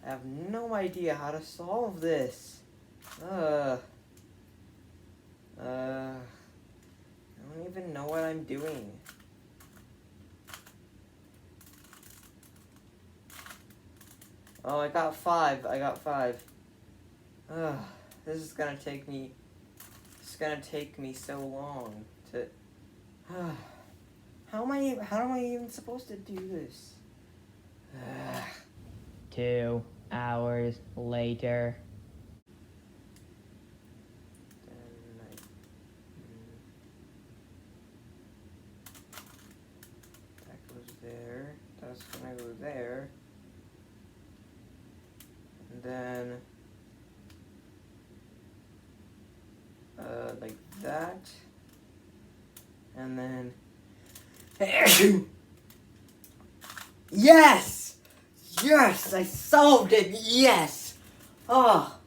I have no idea how to solve this. I don't even know what I'm doing. Oh, I got 5. I got 5. This is gonna take me. It's gonna take me so long to. How am I even supposed to do this? 2 hours later. That goes there. That's gonna go there. And then like that. And then yes! Yes! I solved it! Yes! Oh!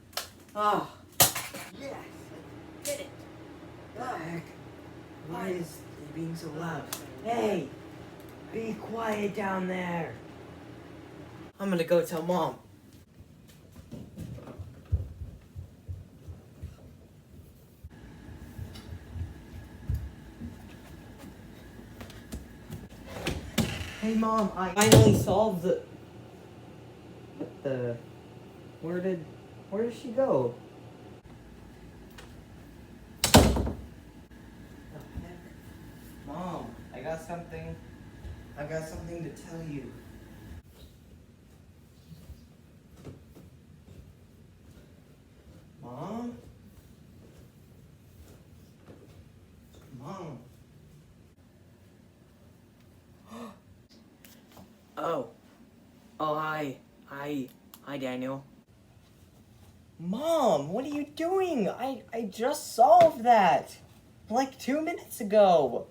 Oh! Yes! I did it! What the heck? Why is he being so loud? Hey! Be quiet down there! I'm gonna go tell Mom. Hey Mom, I finally solved the... What the... Where did she go? The heck? Mom, I got something to tell you. Mom? Mom? Oh, hi, Daniel. Mom, what are you doing? I just solved that, like 2 minutes ago.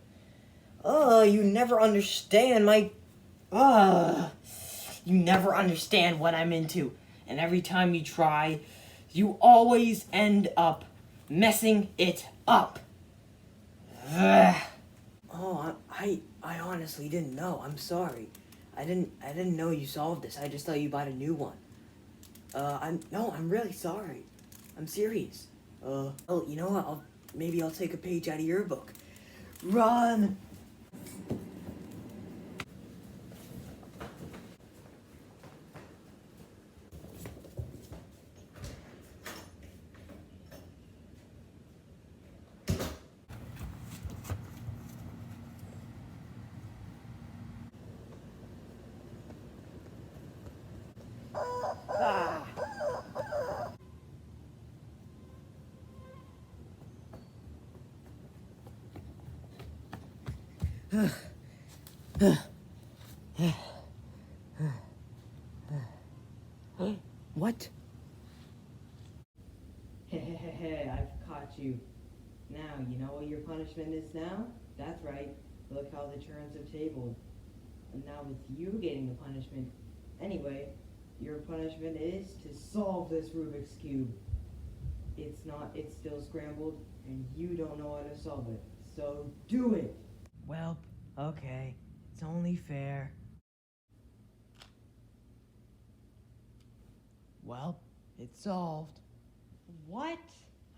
You never understand you never understand what I'm into. And every time you try, you always end up messing it up. Oh, I honestly didn't know. I'm sorry. I didn't know you solved this. I just thought you bought a new one. I'm really sorry. I'm serious. Oh, you know what? Maybe I'll take a page out of your book. Run! What? Hey, I've caught you. Now, you know what your punishment is now? That's right. Look how the turns have tabled. And now with you getting the punishment. Anyway, your punishment is to solve this Rubik's Cube. It's still scrambled, and you don't know how to solve it. So do it! Well, okay. It's only fair. Well, it's solved. What?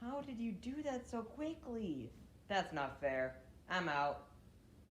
How did you do that so quickly? That's not fair. I'm out.